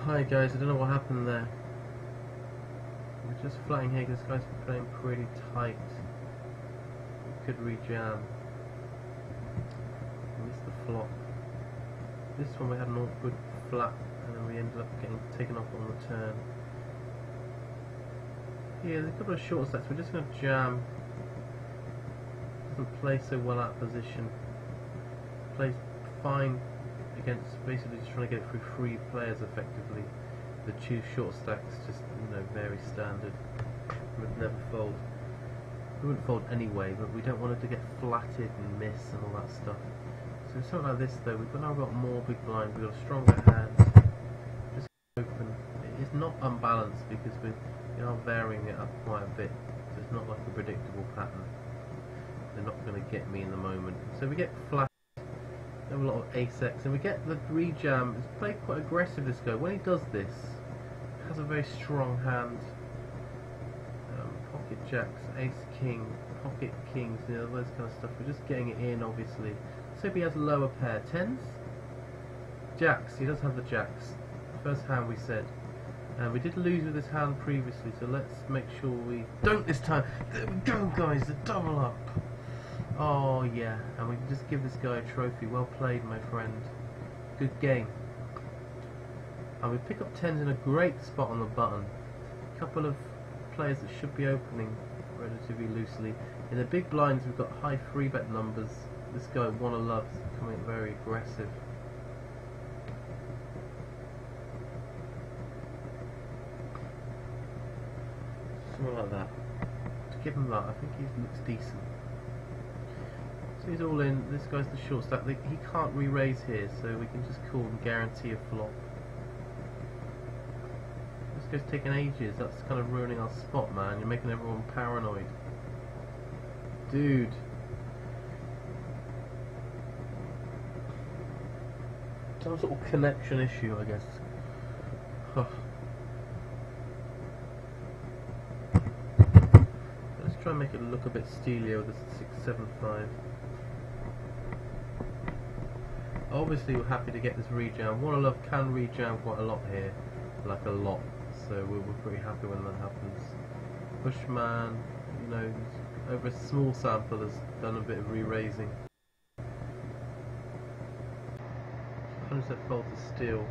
Hi guys, I don't know what happened there. We're just flying here because this guy's playing pretty tight. We could rejam. Missed the flop. This one we had an awkward flat and then we ended up getting taken off on the turn. Yeah, there's a couple of short stacks. We're just going to jam. Doesn't play so well out of position. Plays fine against basically just trying to get it through three players effectively. The two short stacks just, you know, very standard. Would never fold. We wouldn't fold anyway, but we don't want it to get flatted and miss and all that stuff. So something like this though, we've now got more big blind, we've got a stronger hand. Just open. It's not unbalanced because we are varying it up quite a bit. So it's not like a predictable pattern. They're not going to get me in the moment. So we get flat. Have a lot of ace-x, and we get the rejam. It's played quite aggressive, this guy. When he does this, he has a very strong hand. Pocket jacks, ace-king, pocket kings, you know, those kind of stuff. We're just getting it in, obviously. Let's hope he has a lower pair. Tens? Jacks. He does have the jacks. First hand we said. And we did lose with this hand previously, so let's make sure we don't this time. There we go, guys. The double up. Oh yeah, and we can just give this guy a trophy. Well played, my friend. Good game. And we pick up tens in a great spot on the button. A couple of players that should be opening relatively loosely. In the big blinds we've got high 3-bet numbers. This guy, Wanna Love, coming very aggressive. Something like that. To give him that, I think he looks decent. So he's all in. This guy's the short stack. He can't re-raise here, so we can just call and guarantee a flop. This guy's taking ages. That's kind of ruining our spot, man. You're making everyone paranoid. Dude. Some sort of connection issue, I guess. Huh. Let's try and make it look a bit steelier with this 6-7-5. Obviously we're happy to get this rejam. Wanna Love can rejam quite a lot here, like a lot, so we're pretty happy when that happens. Bushman, you know, over a small sample has done a bit of re-raising. 100% fold to steal.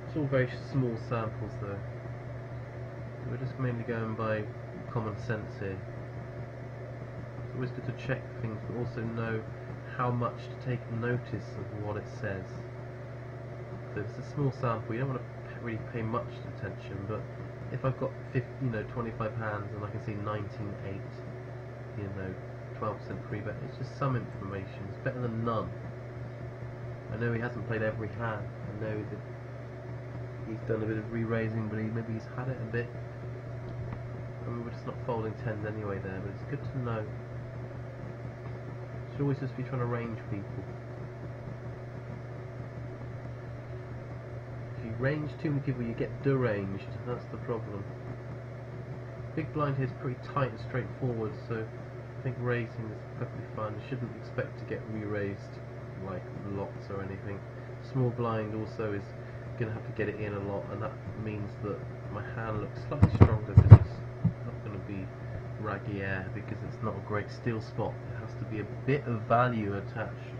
It's all very small samples though. So we're just mainly going by common sense here. It's always good to check things but also know how much to take notice of what it says. So it's a small sample, you don't want to really pay much attention, but if I've got 25 hands and I can see 19-8, 12% free bet, it's just some information. It's better than none. I know he hasn't played every hand. I know that he's done a bit of re-raising, but maybe he's had it a bit. I mean, we're just not folding tens anyway there, but it's good to know. Should always just be trying to range people. If you range too many people, you get deranged. That's the problem. Big blind here is pretty tight and straightforward, so I think raising is perfectly fine. You shouldn't expect to get re-raised like lots or anything. Small blind also is going to have to get it in a lot, and that means that my hand looks slightly stronger because it's not going to be raggy air, because it's not a great steal spot. It has to be a bit of value attached.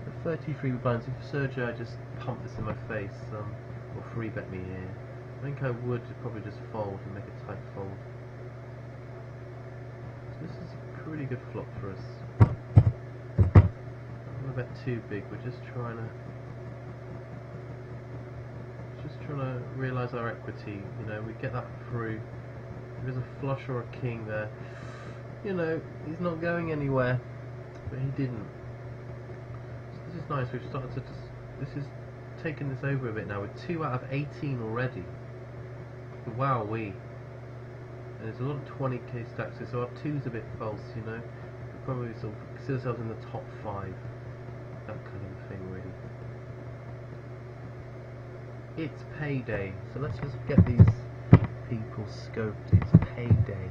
The 33 blinds, if Sergio just pumped this in my face, or 3-bet me here, I think I would probably just fold and make a tight fold. So this is a pretty good flop for us. Not a bit too big, we're just trying to realise our equity, we get that through. If there's a flush or a king there, he's not going anywhere, but he didn't. So this is nice, we've started to this is taking this over a bit now. We're 2 out of 18 already. Wowee. And there's a lot of 20k stacks here, so our 2's a bit false, We'll probably sort of consider ourselves in the top 5. That kind of thing, really. It's payday, so let's just get these people scoped. It's payday.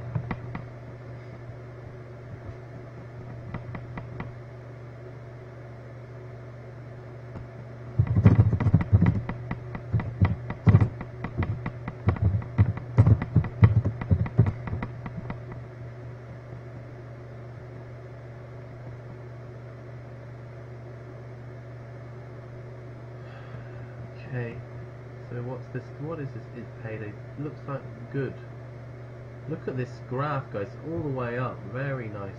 Okay, so what's this? What is this? It's payday. Looks like good. Look at this graph, guys, all the way up. Very nice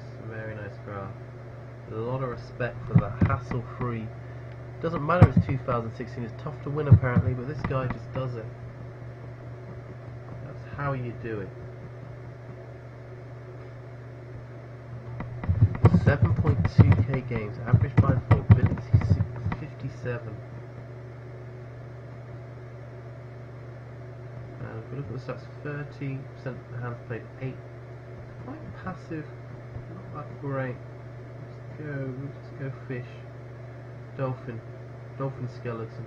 graph. A lot of respect for that, hassle-free. Doesn't matter it's 2016, it's tough to win apparently, but this guy just does it. That's how you do it. 7.2k games, average buy for ability 57. And if we look at the stats, 30% hands played, 8. Quite passive, not that great. We'll just go fish. Dolphin skeleton.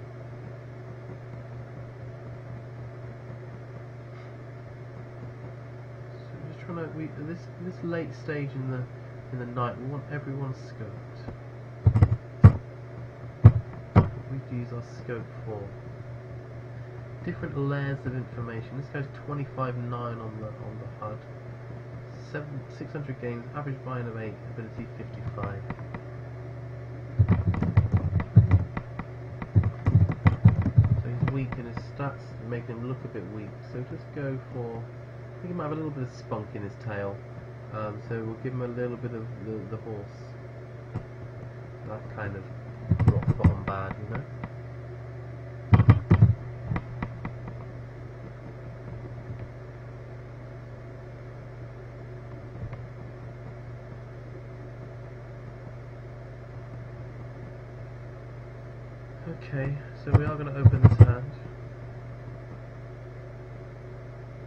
So we're just trying to this late stage in the night, we want everyone scoped. We use our scope for different layers of information. This guy's 25.9 on the HUD. 600 games, average buy-in of 8, ability 55. So he's weak and his stats make him look a bit weak. So just go for, I think he might have a little bit of spunk in his tail. So we'll give him a little bit of the horse. That's kind of rock bottom bad, you know? Okay, so we are going to open this hand.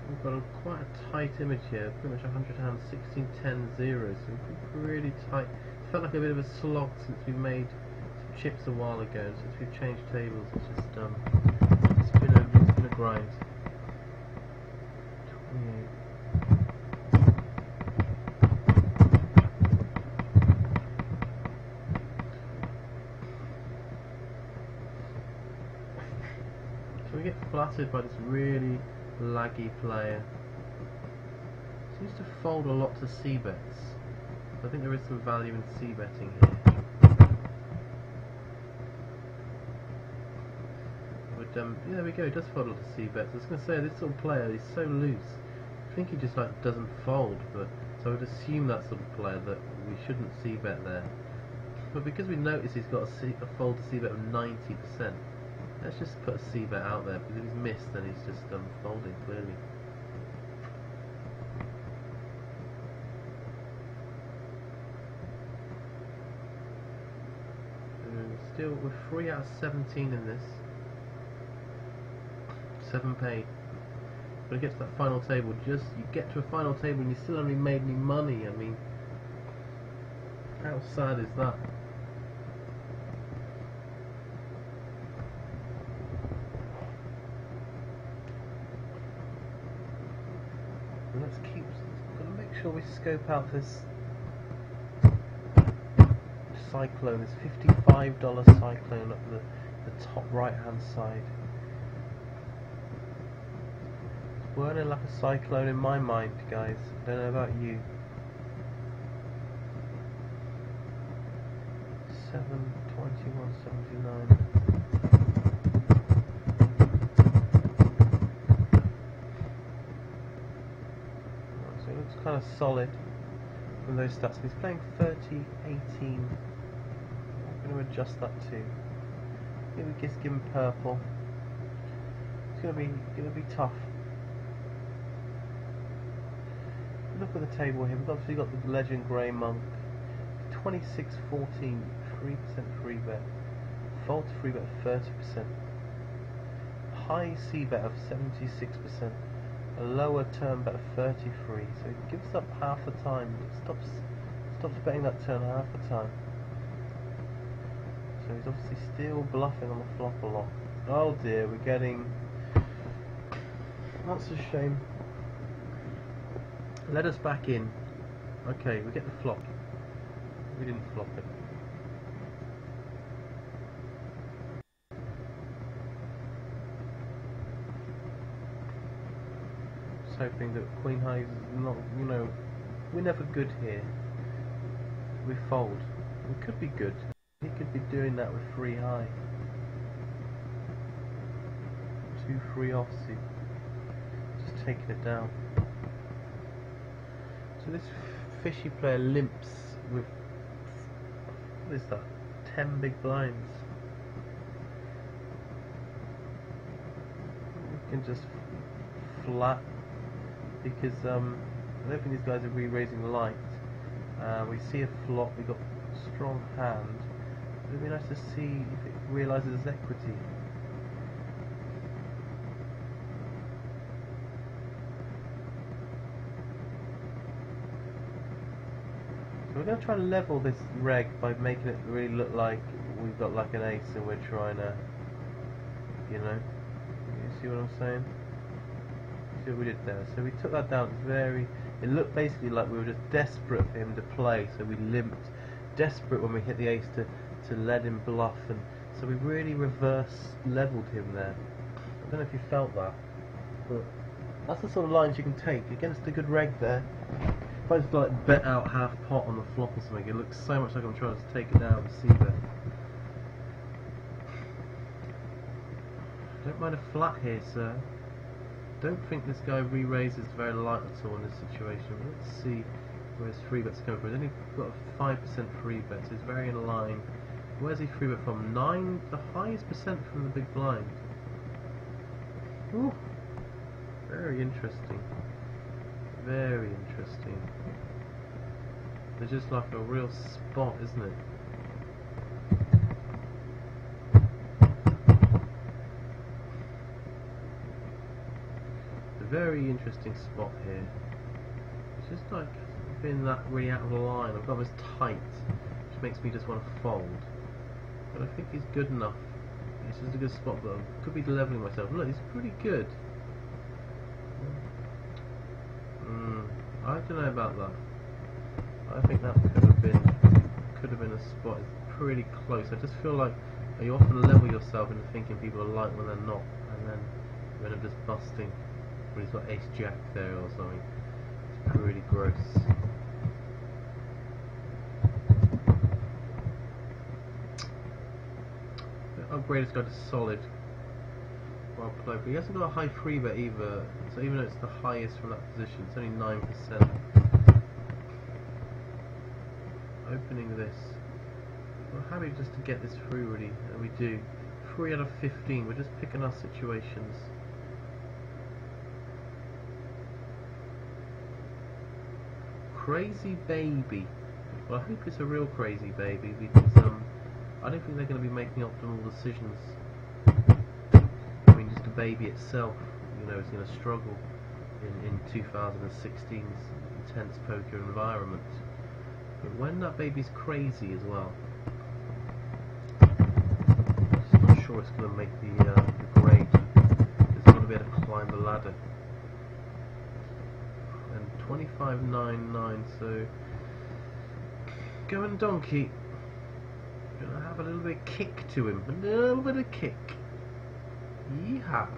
We've got quite a tight image here, pretty much 100 hands, 16, 10, 0, so really tight. It felt like a bit of a slog since we made some chips a while ago, and since we've changed tables, it's just it's been a grind. 28. So we get flattered by this really laggy player. Seems to fold a lot to C-bets. I think there is some value in C-betting here. But yeah, there we go, he does fold a lot to C-bets. I was going to say, this sort of player is so loose. I think he just like doesn't fold, but so I would assume that sort of player that we shouldn't C-bet there. But because we notice he's got a fold to C-bet of 90%, let's just put a C-bet out there, because if he's missed then he's just folding clearly. Still, we're 3 out of 17 in this. 7 paid. But it gets to that final table, you get to a final table and you still haven't made any money. I mean, how sad is that? And let's make sure we scope out this cyclone, this $55 cyclone up the top right hand side. It's whirling like a cyclone in my mind, guys. I don't know about you. 721.79. So it looks kind of solid from those stats. He's playing 30-18. I'm going to adjust that too. Maybe just give him purple. It's going to be tough. Look at the table here. We've obviously got the Legend Grey Monk. 26-14, 3% free bet. Fold to free bet 30%. High C bet of 76%. A lower turn bet of 33. So it gives up half the time. It stops betting that turn half the time. So he's obviously still bluffing on the flop a lot. Oh dear, we're getting... That's a shame. Let us back in. Okay, we get the flop. We didn't flop it. Just hoping that Queen High is not, you know, we're never good here. We fold. We could be good. He could be doing that with 3 high. 2-3 offsuit. Just taking it down. So this fishy player limps with, what is that, 10 big blinds. We can just flat, because I don't think these guys are re-raising light. We see a flop, we got a strong hand. It'd be nice to see if it realises its equity. So we're going to try and level this reg by making it really look like we've got like an ace and we're trying to, you know, you see what I'm saying? See what we did there? So we took that down. It looked basically like we were just desperate for him to play, so we limped. Desperate when we hit the ace to let him bluff, and so we really reverse leveled him there. I don't know if you felt that, but that's the sort of lines you can take against a good reg there. If I just like bet out half pot on the flop or something, it looks so much like I'm trying to take it down and see that. Don't mind a flat here, sir. Don't think this guy re-raises very light at all in this situation. Let's see where his free bets come from. He's only got a 5% free bet, so he's very in line. Where's he free bet from? 9, the highest percent from the big blind. Ooh, very interesting. Very interesting. They're just like a real spot, isn't it? Very interesting spot here. It's just like being that really out of line. I've got this tight, which makes me just want to fold. But I think he's good enough. This is a good spot, but I could be leveling myself. Look, he's pretty good. I don't know about that. I think that could have been a spot. It's pretty close. I just feel like you often level yourself into thinking people are light when they're not, and then you end up just busting. But he's got ace jack there or something. It's pretty gross. Upgrade has got a solid. Well played, but he hasn't got a high free bet either. So even though it's the highest from that position, it's only 9%. Opening this, we're happy just to get this through really, and we do. 3 out of 15. We're just picking our situations. Crazy baby. Well, I hope it's a real crazy baby, because I don't think they're going to be making optimal decisions. I mean, just the baby itself, you know, is going to struggle in 2016's intense poker environment. But when that baby's crazy as well, I'm just not sure it's going to make the grade. It's going to be able to climb the ladder. 25.99, so going donkey. Gonna have a little bit of kick to him, a little bit of kick. Yeehaw!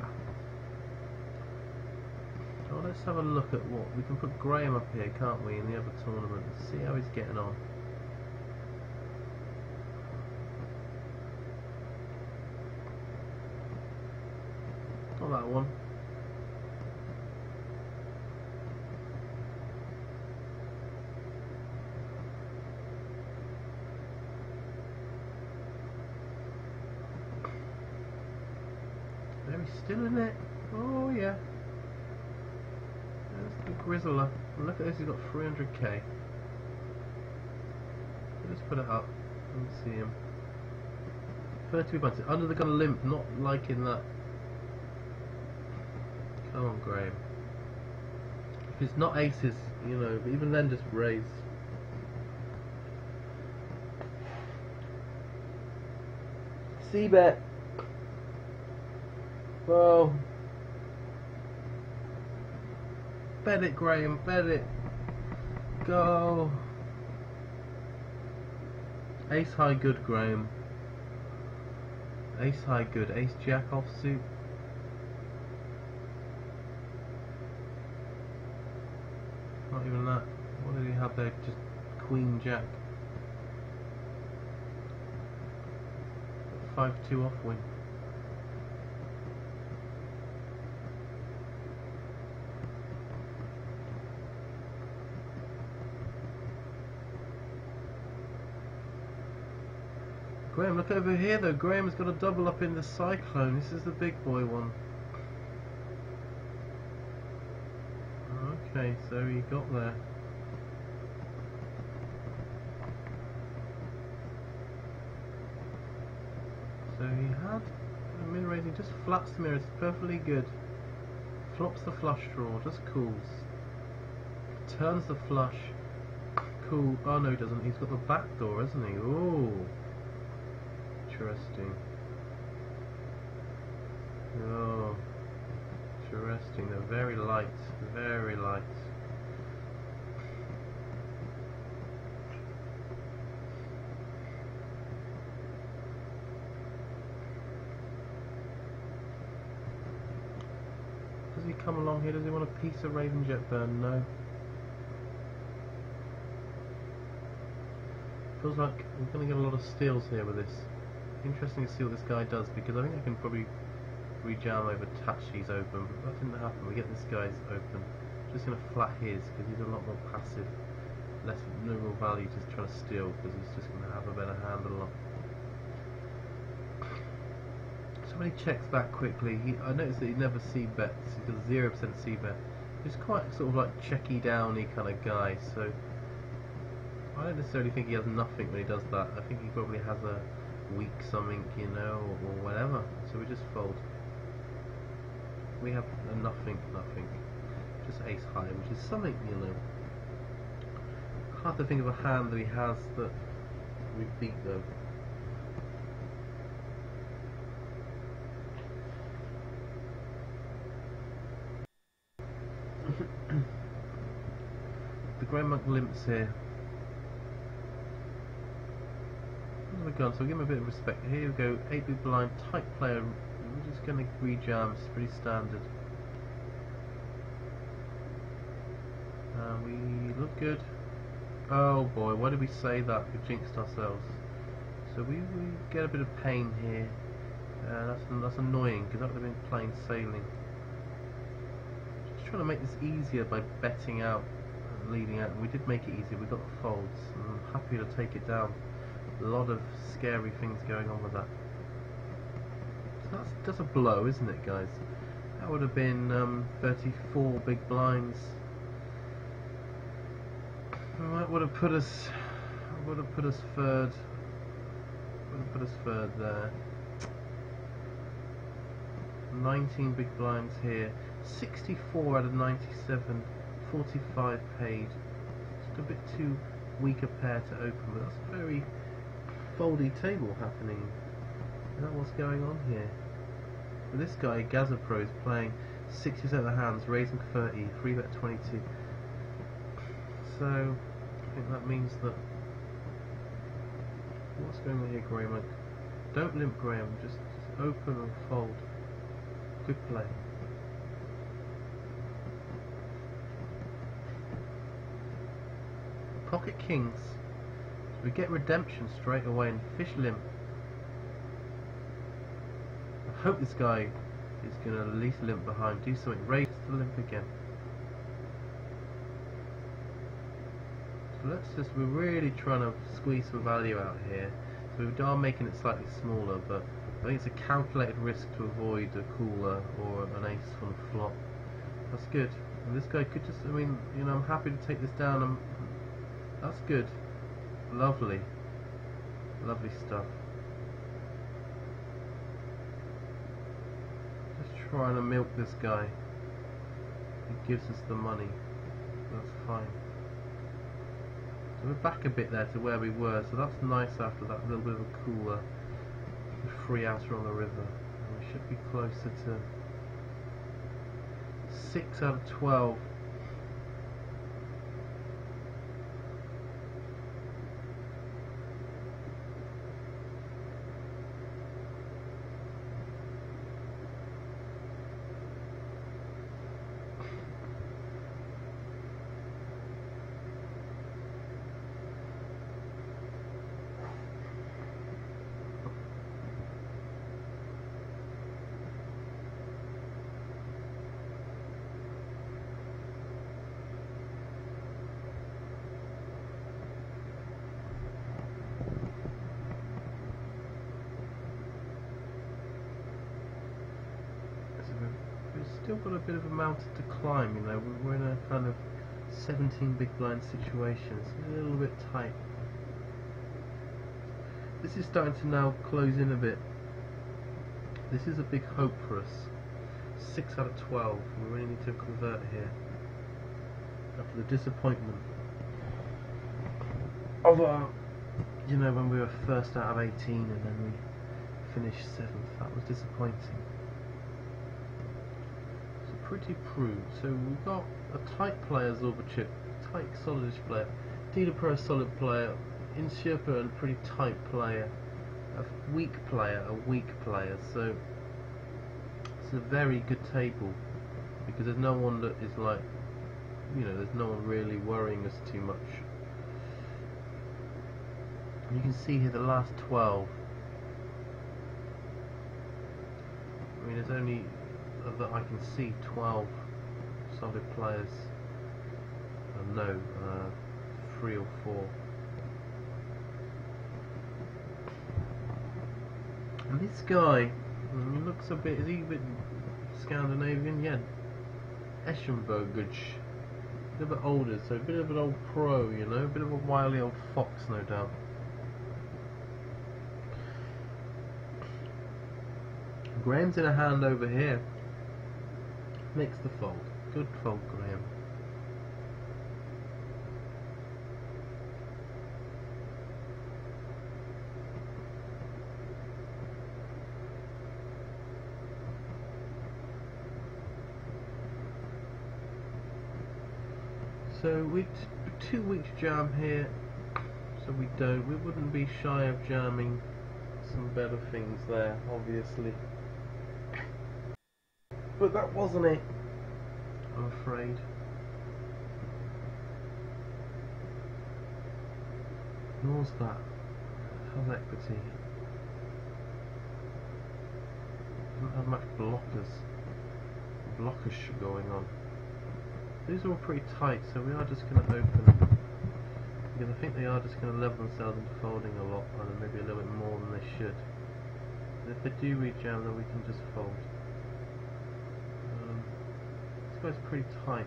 Oh, let's have a look at what we can put Graham up here, can't we, in the other tournament? See how he's getting on. Not that one. Still in it? Oh yeah. There's the Grizzler. Look at this, he's got 300k. Let's put it up and see him. 32 bunts. Under the gun limp, not liking that. Come on, Graham. If it's not aces, you know, but even then just raise. C-bet. Well, bet it, Graham, bet it. Go. Ace high good, Graham. Ace high good. Ace jack offsuit. Not even that. What did he have there? Just queen jack. 5-2 off win. Graham, look over here though. Graham's got a double up in the cyclone. This is the big boy one. Okay, so he got there. So he had a min raising, just flaps the mirror, it's perfectly good. Flops the flush draw, just cools. Turns the flush, cool. Oh no, he doesn't. He's got the back door, hasn't he? Oh, interesting. Oh, interesting. They're very light, very light. Does he come along here? Does he want a piece of ravenjetbyrne? No. Feels like we're going to get a lot of steals here with this. Interesting to see what this guy does, because I think I can probably rejam over Tachi's open, but that didn't happen. We get this guy's open. Just going to flat his, because he's a lot more passive. No real value just trying to steal, because he's just going to have a better hand a lot. So when he checks back quickly, I noticed that he never c-bets. He's got a 0% c-bet. He's quite sort of like checky downy kind of guy, so I don't necessarily think he has nothing when he does that. I think he probably has a weak something, you know, or whatever. So we just fold. We have a nothing, just ace high, which is something, you know. Hard to think of a hand that he has that we beat though. The Grey Monk limps here. Where's the gun? So we'll give him a bit of respect. Here we go, 8 big blind, tight player. We're just going to rejam, it's pretty standard. We look good. Oh boy, why did we say that? We jinxed ourselves. So we get a bit of pain here. That's annoying, because that would have been plain sailing. Just trying to make this easier by betting out and leading out. And we did make it easier, we got the folds. And I'm happy to take it down. A lot of scary things going on with that. So that's just a blow, isn't it, guys? That would have been 34 big blinds. Well, that would have put us third. Would have put us third there. 19 big blinds here. 64 out of 97. 45 paid. Just a bit too weak a pair to open, but that's a very foldy table happening. Is that what's going on here? But this guy, Gazapro, is playing 60% of the hands, raising 30, 3-bet 22. So I think that means that what's going on here, Grey Monk? Don't limp, Graham. Just open and fold. Good play. Pocket kings. So we get redemption straight away and fish limp. I hope this guy is going to at least limp behind. Do something. Raise the limp again. So we're really trying to squeeze some value out here. So we are making it slightly smaller, but I think it's a calculated risk to avoid a cooler or an ace on a flop. That's good. And this guy could just, I mean, you know, I'm happy to take this down. That's good. Lovely. Lovely stuff. Just trying to milk this guy. He gives us the money. That's fine. So we're back a bit there to where we were, so that's nice after that little bit of a cooler. Free outer on the river. And we should be closer to 6 out of 12. still got a bit of a mountain to climb, you know. We're in a kind of 17 big blind situation. It's a little bit tight. This is starting to now close in a bit. This is a big hope for us. 6 out of 12. We really need to convert here after the disappointment of our, you know, when we were first out of 18 and then we finished 7th. That was disappointing. So pretty proved. So we've got a tight player, Zorbacic, tight, solidish player. Dida Pro, solid player. Insherpa, a pretty tight player. A weak player, So it's a very good table because there's no one that is like, you know, there's no one really worrying us too much. And you can see here the last 12. I mean, there's only that I can see 12 solid players. No, 3 or 4. And this guy, he looks a bit, is he a bit Scandinavian? Yeah. Eschenbergage. A bit older, so a bit of an old pro, you know, a bit of a wily old fox, no doubt. Graham's in a hand over here. Makes the fold. Good fold, Graham. So we 2 weeks jam here, so we wouldn't be shy of jamming some better things there, obviously. But that wasn't it, I'm afraid. Nor's that. How's equity? Doesn't have much blockers going on. These are all pretty tight, so we are just going to open them. Because I think they are just going to level themselves into folding a lot, and maybe a little bit more than they should. And if they do rejam, then we can just fold. This guy's pretty tight.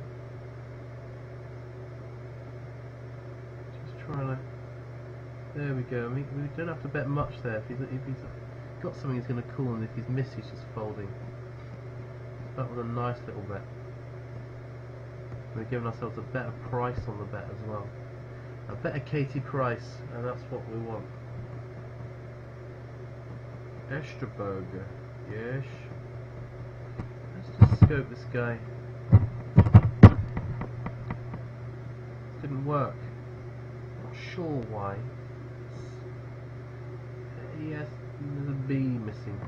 Just trying to... There we go. I mean, we don't have to bet much there. If he's got something he's going to call, and if he's missed, he's just folding. That was a nice little bet. We're giving ourselves a better price on the bet as well. A better Katie price, and that's what we want. Esterberger, yes. Let's just scope this guy. Didn't work. Not sure why. Yes, there's a B missing.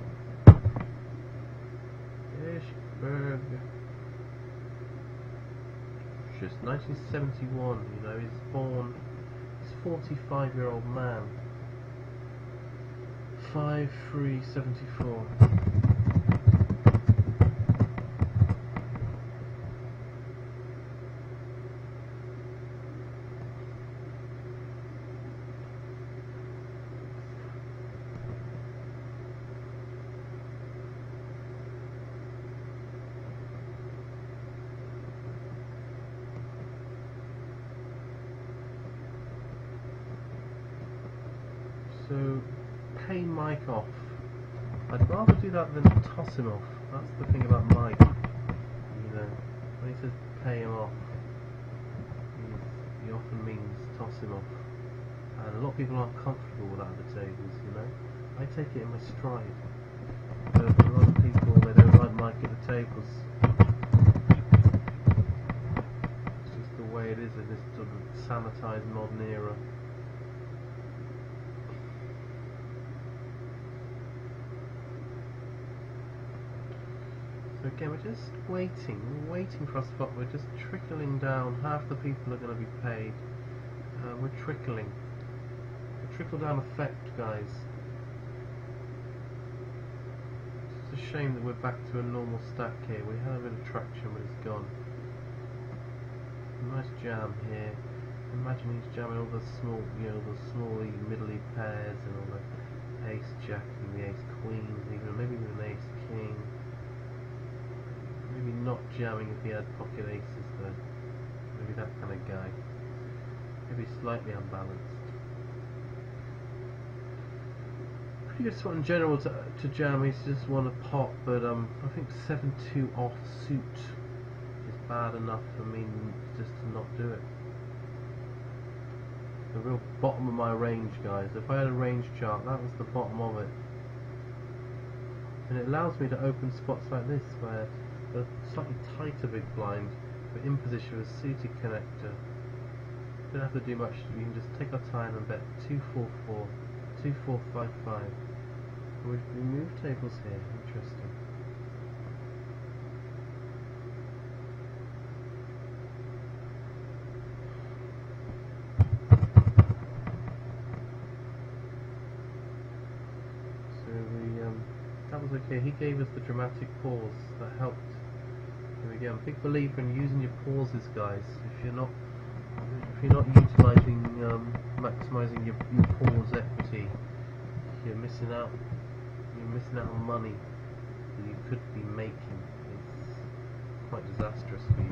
Esterberger. Just 1971, you know, he's born, he's a 45-year-old man. 5'3", 74. So, pay Mike off. I'd rather do that than toss him off. That's the thing about Mike. You know, when he says pay him off, he often means toss him off. And a lot of people aren't comfortable with that at the tables, you know. I take it in my stride. But a lot of people, they don't like Mike at the tables. It's just the way it is in this sort of sanitised modern era. So again, we're just waiting. We're waiting for our spot. We're just trickling down. Half the people are going to be paid. We're trickling. The trickle down effect, guys. It's a shame that we're back to a normal stack here. We had a bit of traction, but it's gone. Nice jam here. Imagine he's jamming all the small, you know, the small middle-y pairs and all the ace jack and the ace queens, even maybe with an ace king. Maybe not jamming if he had pocket aces though. Maybe that kind of guy. Maybe slightly unbalanced. Pretty good spot in general to jam. He's just won a pot, but I think 7-2 offsuit is bad enough for me just to not do it. The real bottom of my range, guys. If I had a range chart, that was the bottom of it. And it allows me to open spots like this where the slightly tighter big blind, but in position with a suited connector. Don't have to do much. We can just take our time and bet 2-4-4, 2-4-5-5. We move tables here. Interesting. That was okay. He gave us the dramatic pause. That helped. Here we go. I'm a big believer in using your pauses, guys. If you're not utilising, maximising your pause equity, you're missing out. You're missing out on money that you could be making. It's quite disastrous for you.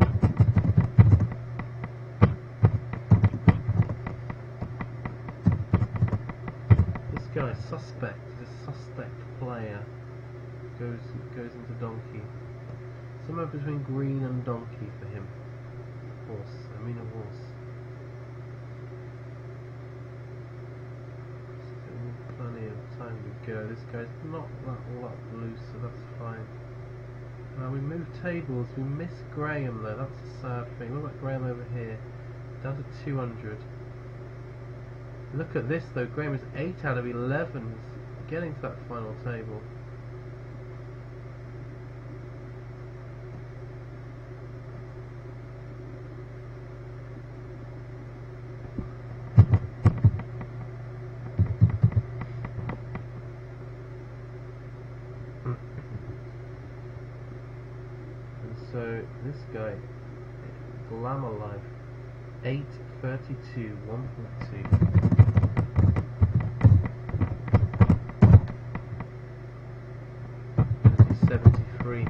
This guy, suspect. He's a suspect player. Goes into donkey. Somewhere between green and donkey for him. Horse. I mean a horse. Still plenty of time to go. This guy's not that lot loose, so that's fine. We move tables. We miss Graham though. That's a sad thing. What about Graham over here? Down to 200. Look at this though. Graham is 8 out of 11. He's getting to that final table. So this guy, Glamour Life, 8-32, 1.2. 73.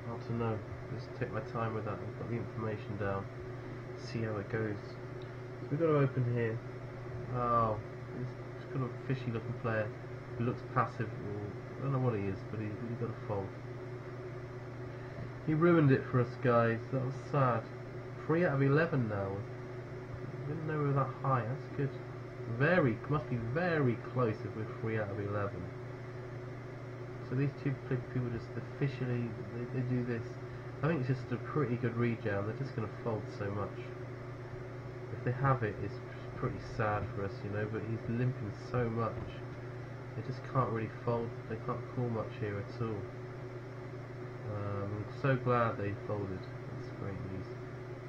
Hard to know. Just take my time with that. I've got the information down. See how it goes. So we've got to open here. Oh. He's kind of a fishy looking player who looks passive, or I don't know what he is, but he's really got a fault. He ruined it for us, guys. That was sad. 3 out of 11 now. Didn't know we were that high. That's good. Must be very close if we're 3 out of 11. So these two people just officially they do this. I think it's just a pretty good rejam. They're just going to fold so much. If they have it, it's pretty sad for us, you know, but he's limping so much. They just can't really fold. They can't call much here at all. I'm so glad they folded. That's great news.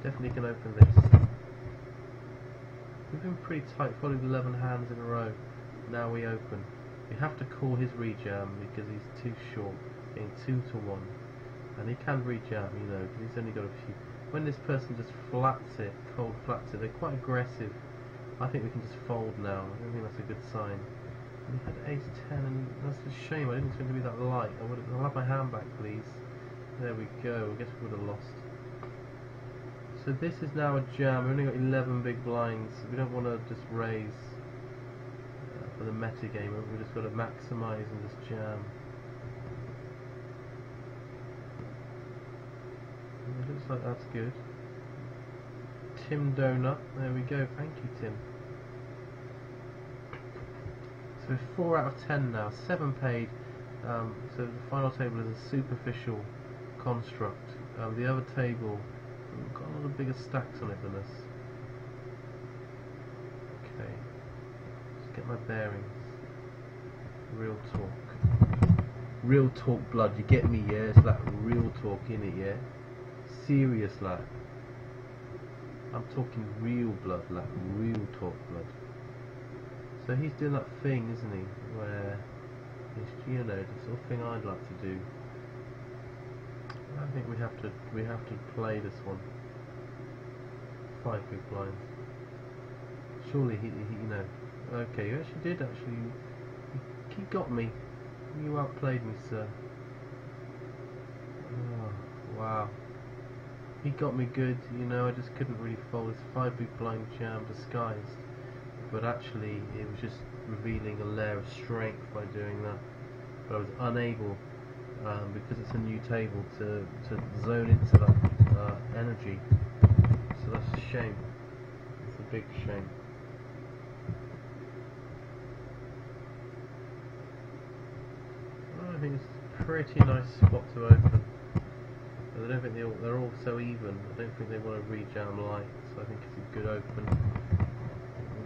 Definitely can open this. We've been pretty tight, followed 11 hands in a row. Now we open. We have to call his rejam because he's too short, getting 2-1. And he can rejam, you know, because he's only got a few. When this person just flats it, cold flats it, they're quite aggressive. I think we can just fold now. I don't think that's a good sign. We had ace-10, and that's a shame. I didn't expect it to be that light. I'll have my hand back, please. There we go. I guess we would have lost. So this is now a jam. We've only got 11 big blinds. We don't want to just raise for the meta game. We've just got to maximise and just jam. And it looks like that's good. Tim Donut. There we go. Thank you, Tim. So we're 4 out of 10 now. 7 paid. So the final table is a superficial construct. The other table, we've got a lot of bigger stacks on it than us. Okay. Just get my bearings. Real talk. Real talk, blood. You get me, yeah? It's like real talk in it, yeah? Serious, like. I'm talking real blood, like real talk blood. So he's doing that thing, isn't he? Where it's, you know, the sort of thing I'd like to do. I think we have to play this one. 5 big blinds. Surely he you know, Okay, you actually did he got me. You outplayed me, sir. Oh, wow. He got me good, you know, I just couldn't really fold. It's 5 big blind jam disguised. But actually, it was just revealing a layer of strength by doing that. But I was unable, because it's a new table, to zone into that energy. So that's a shame. It's a big shame. I think it's a pretty nice spot to open. I don't think they're all so even. I don't think they want to re-jam light, so I think it's a good open.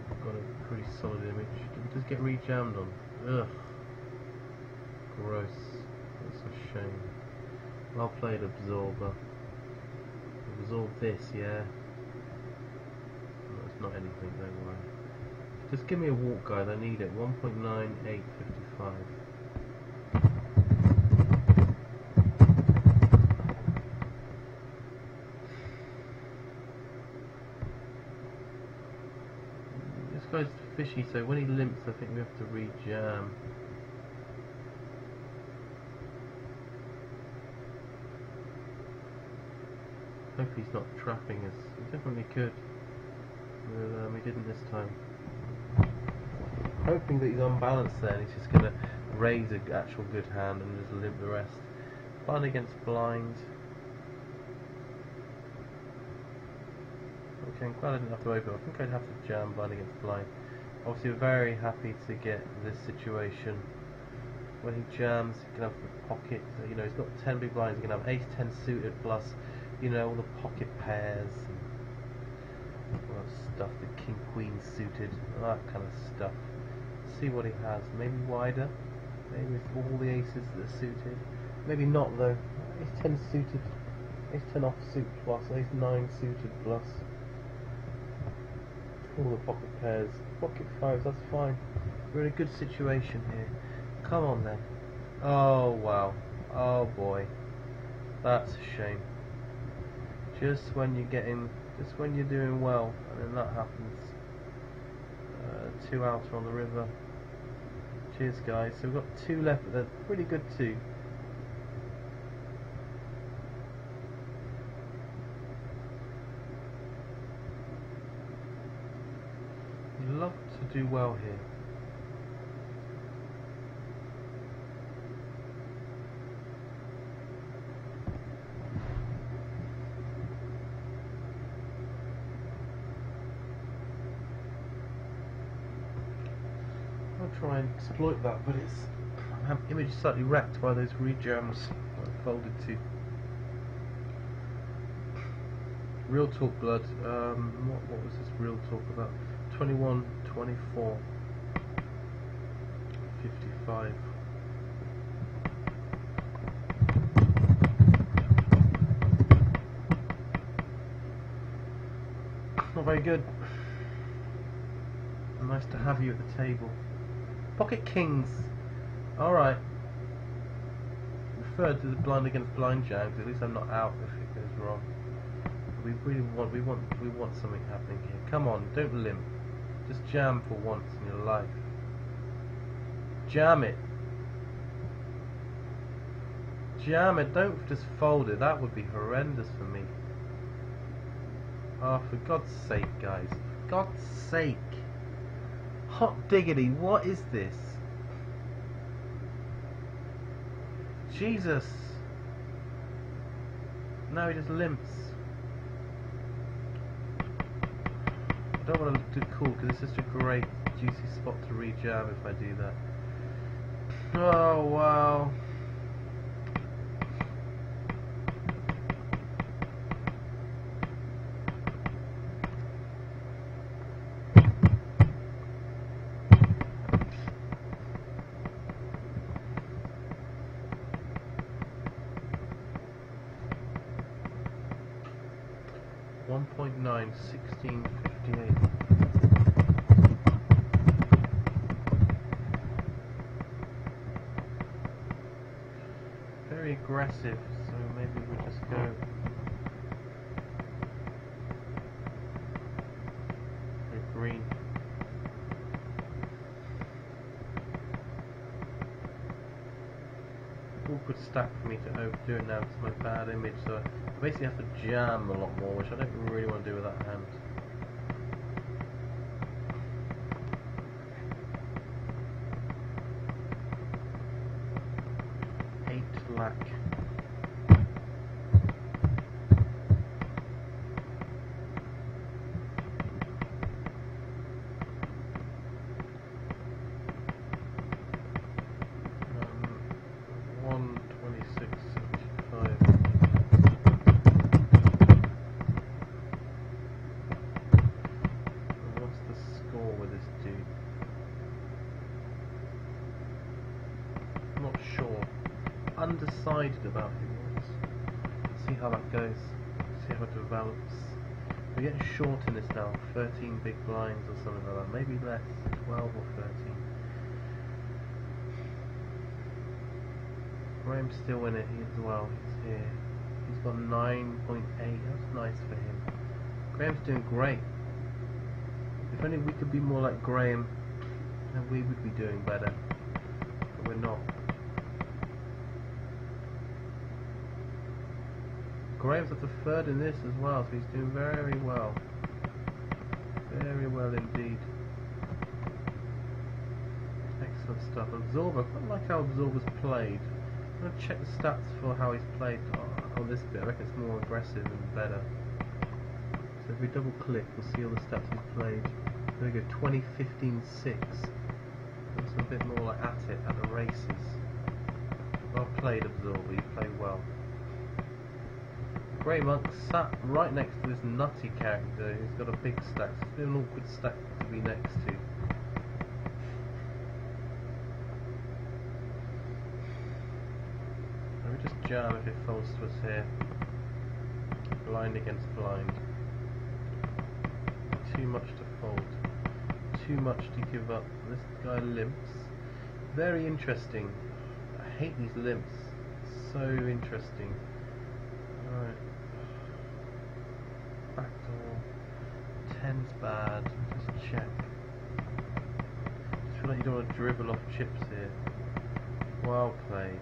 We've got a pretty solid image. Did we just get re-jammed on? Ugh. Gross. That's a shame. Well played, Absorber. Absorb this, yeah. No, it's not anything, don't worry. Just give me a walk guide, I need it. 1.9855. This guy's fishy, so when he limps I think we have to re-jam. Hope he's not trapping us. He definitely could. But he didn't this time. Hoping that he's unbalanced there and he's just going to raise an actual good hand and just limp the rest. Blind against blind. Okay, I'm glad I didn't have to open. I think I'd have to jam blind against blind. Obviously we're very happy to get this situation. When he jams, he can have the pocket, you know, he's got 10 big blinds, he can have ace-10 suited plus, you know, all the pocket pairs and all that stuff, the king-queen suited, all that kind of stuff. See what he has, maybe wider, maybe with all the aces that are suited, maybe not though, ace-10 suited, ace-10 offsuit plus, ace-9 suited plus, all the pocket pairs, pocket fives, that's fine, we're in a good situation here. Come on then. Oh wow. Oh boy. That's a shame. Just when you're doing well, and then that happens. 2 outer on the river. Cheers guys. So we've got 2 left, but they're pretty good too. You love to do well here. I'll try and exploit that, but my image is slightly wrecked by those rejams I folded to. Real talk blood. What was this real talk about? 21, 24, 55. Not very good. Nice to have you at the table. Pocket kings. Alright. Referred to the blind against blind jam, because at least I'm not out if it goes wrong. We really want something happening here. Come on, don't limp. Just jam for once in your life. Jam it. Jam it, don't just fold it. That would be horrendous for me. Oh, for God's sake, guys. For God's sake. Hot diggity, what is this? Jesus. Now he just limps. I don't want to do cool because it's just a great juicy spot to re-jam if I do that. Oh wow. .9, 1658. Very aggressive, so maybe we'll just go green. stack for me to do it now because it's my bad image, so I basically have to jam a lot more, which I don't really want to do with that hand. Lack. What's the score with this dude? I'm not sure. Undecided about who wins. See how that goes. See how it develops. We're getting short in this now. 13 big blinds or something like that. Maybe less. 12 or 13. Graham's still in it as well. He's here. He's got 9.8. That's nice for him. Graham's doing great. If only we could be more like Graham, then we would be doing better. But we're not. Graham's at the third in this as well, so he's doing very well. Very well indeed. Excellent stuff. Absorber, I quite like how Absorber's played. I'm going to check the stats for how he's played on this bit. I reckon it's more aggressive and better. So if we double click, we'll see all the stats he's played. There we go, 20-15-6. Looks a bit more like at it, at the races. Well played, Absorber, you played well. Grey Monk sat right next to this nutty character who's got a big stack. So it's a bit of an awkward stack to be next to. Let me just jam if it falls to us here. Blind against blind. Too much to fold. Too much to give up. This guy limps. Very interesting. I hate these limps. So interesting. Alright. Backdoor. 10's bad. Just check. Just feel like you don't want to dribble off chips here. Well played.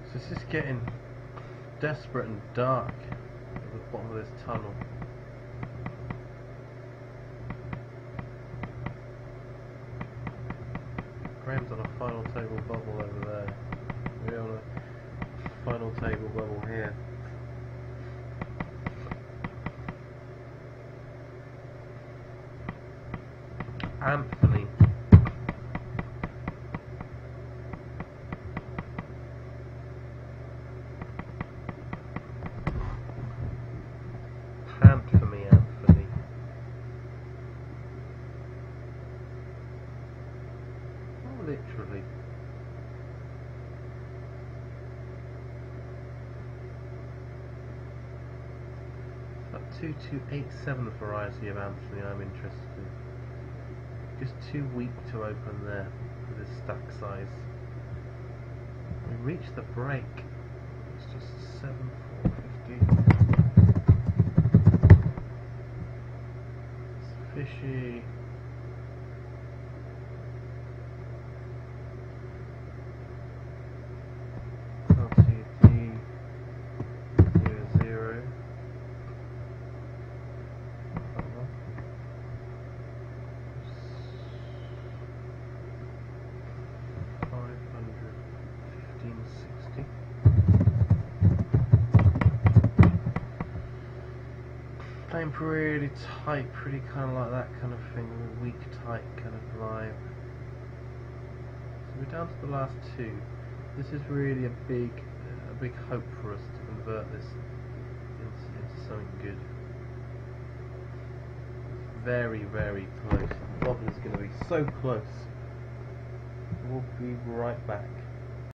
So it's just getting desperate and dark at the bottom of this tunnel. Graham's on a final table bubble over there. We're on a final table bubble here. Anthony. Pant for me, Anthony. Oh, literally. That 2287 variety of Anthony I'm interested in. Just too weak to open there with this stack size. We reached the break. It's just 7-4-50. It's fishy. LTD 0. 1560. Playing pretty tight, pretty kind of like that kind of thing, a weak tight kind of vibe. So we're down to the last two. This is really a big hope for us to convert this into something good. Very, very close. The bubble is going to be so close. We'll be right back.